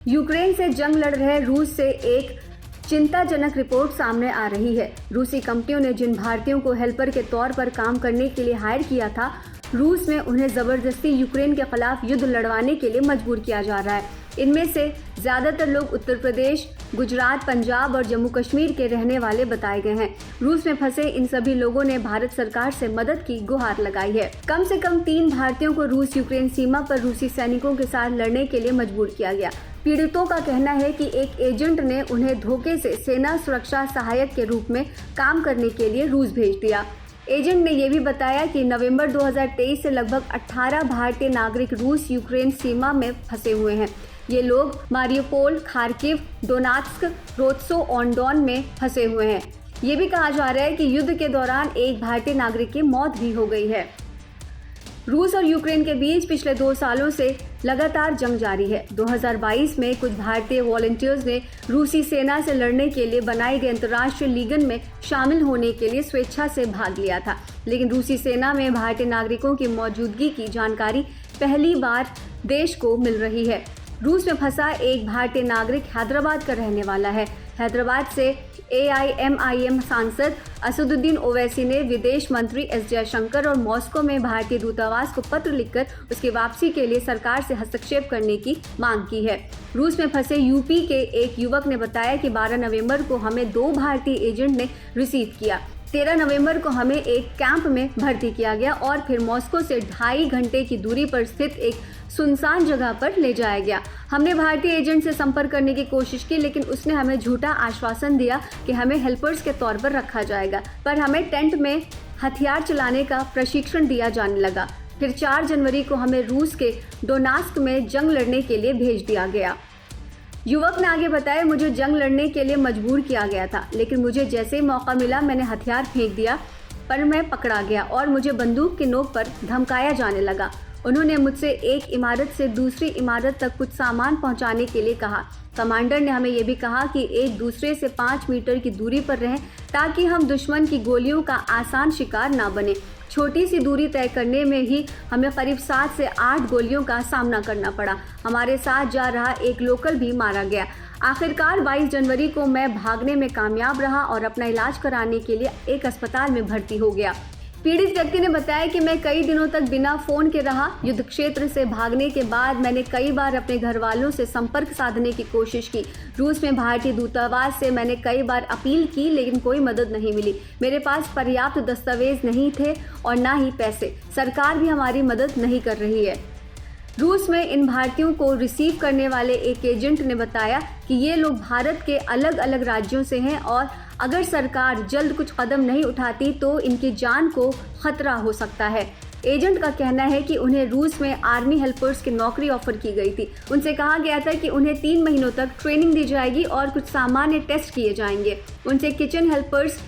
Ukraine से जंग लड़ रहे रूस से एक चिंताजनक रिपोर्ट सामने आ रही है। रूसी कंपनियों ने जिन भारतीयों को हेल्पर के तौर पर काम करने के लिए हायर किया था, रूस में उन्हें जबरदस्ती यूक्रेन के खिलाफ युद्ध लड़वाने के लिए मजबूर किया जा रहा है। इनमें से ज्यादातर लोग उत्तर प्रदेश, गुजरात, पंजाब और जम्मू कश्मीर के रहने वाले बताए गए हैं। रूस में फंसे इन सभी लोगों ने भारत सरकार से मदद की गुहार लगाई है। कम से कम 3 भारतीयों को रूस यूक्रेन सीमा पर रूसी सैनिकों के साथ लड़ने के लिए मजबूर किया गया। पीड़ितों का कहना है कि एक एजेंट ने उन्हें धोखे से सेना सुरक्षा सहायक के रूप में काम करने के लिए रूस भेज दिया। एजेंट ने यह भी बताया कि नवंबर 2023 से लगभग 18 भारतीय नागरिक रूस यूक्रेन सीमा में फंसे हुए हैं। ये लोग मारियोपोल, खार्किव, डोनेत्स्क, रोस्तोव-ऑन-डॉन में फंसे हुए हैं। ये भी कहा जा रहा है कि युद्ध के दौरान एक भारतीय नागरिक की मौत भी हो गई है। रूस और यूक्रेन के बीच पिछले 2 सालों से लगातार जंग जारी है। 2022 में कुछ भारतीय वॉलंटियर्स ने रूसी सेना से लड़ने के लिए बनाई गई अंतर्राष्ट्रीय लीगन में शामिल होने के लिए स्वेच्छा से भाग लिया था, लेकिन रूसी सेना में भारतीय नागरिकों की मौजूदगी की जानकारी पहली बार देश को मिल रही है। रूस में फंसा एक भारतीय नागरिक हैदराबाद का रहने वाला है। हैदराबाद से AIMIM सांसद असदुद्दीन ओवैसी ने विदेश मंत्री S जयशंकर और मॉस्को में भारतीय दूतावास को पत्र लिखकर उसकी वापसी के लिए सरकार से हस्तक्षेप करने की मांग की है। रूस में फंसे यूपी के एक युवक ने बताया कि 12 नवंबर को हमें 2 भारतीय एजेंट ने रिसीव किया। 13 नवंबर को हमें एक कैंप में भर्ती किया गया और फिर मॉस्को से 2.5 घंटे की दूरी पर स्थित एक सुनसान जगह पर ले जाया गया। हमने भारतीय एजेंट से संपर्क करने की कोशिश की, लेकिन उसने हमें झूठा आश्वासन दिया कि हमें हेल्पर्स के तौर पर रखा जाएगा, पर हमें टेंट में हथियार चलाने का प्रशिक्षण दिया जाने लगा। फिर 4 जनवरी को हमें रूस के डोनेत्स्क में जंग लड़ने के लिए भेज दिया गया। युवक ने आगे बताया, मुझे जंग लड़ने के लिए मजबूर किया गया था, लेकिन मुझे जैसे ही मौका मिला मैंने हथियार फेंक दिया, पर मैं पकड़ा गया और मुझे बंदूक की नोक पर धमकाया जाने लगा। उन्होंने मुझसे एक इमारत से दूसरी इमारत तक कुछ सामान पहुंचाने के लिए कहा। कमांडर ने हमें यह भी कहा कि एक दूसरे से 5 मीटर की दूरी पर रहें ताकि हम दुश्मन की गोलियों का आसान शिकार ना बने। छोटी सी दूरी तय करने में ही हमें करीब 7 से 8 गोलियों का सामना करना पड़ा। हमारे साथ जा रहा एक लोकल भी मारा गया। आखिरकार 22 जनवरी को मैं भागने में कामयाब रहा और अपना इलाज कराने के लिए एक अस्पताल में भर्ती हो गया। पीड़ित व्यक्ति ने बताया कि मैं कई दिनों तक बिना फोन के रहा। युद्ध क्षेत्र से भागने के बाद मैंने कई बार अपने घर वालों से संपर्क साधने की कोशिश की। रूस में भारतीय दूतावास से मैंने कई बार अपील की, लेकिन कोई मदद नहीं मिली। मेरे पास पर्याप्त दस्तावेज नहीं थे और ना ही पैसे। सरकार भी हमारी मदद नहीं कर रही है। रूस में इन भारतीयों को रिसीव करने वाले एक एजेंट ने बताया कि ये लोग भारत के अलग अलग राज्यों से हैं और अगर सरकार जल्द कुछ कदम नहीं उठाती तो इनकी जान को खतरा हो सकता है। एजेंट का कहना है कि उन्हें रूस में आर्मी हेल्पर्स की नौकरी ऑफर की गई थी। उनसे कहा गया था कि उन्हें 3 महीनों तक ट्रेनिंग दी जाएगी और कुछ सामान्य टेस्ट किए जाएंगे। उनसे किचन हेल्पर्स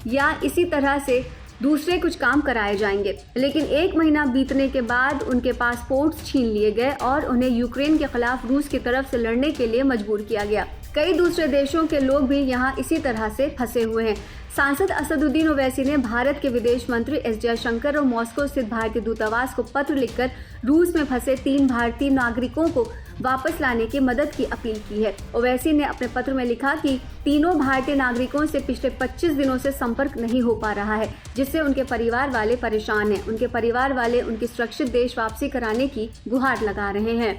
या इसी तरह से दूसरे कुछ काम कराए जाएंगे, लेकिन 1 महीना बीतने के बाद उनके पासपोर्ट्स छीन लिए गए और उन्हें यूक्रेन के खिलाफ रूस की तरफ से लड़ने के लिए मजबूर किया गया। कई दूसरे देशों के लोग भी यहाँ इसी तरह से फंसे हुए हैं। सांसद असदुद्दीन ओवैसी ने भारत के विदेश मंत्री S जयशंकर और मॉस्को स्थित भारतीय दूतावास को पत्र लिखकर रूस में फंसे 3 भारतीय नागरिकों को वापस लाने की मदद की अपील की है। ओवैसी ने अपने पत्र में लिखा कि तीनों भारतीय नागरिकों से पिछले 25 दिनों से संपर्क नहीं हो पा रहा है, जिससे उनके परिवार वाले परेशान हैं। उनके परिवार वाले उनकी सुरक्षित देश वापसी कराने की गुहार लगा रहे हैं।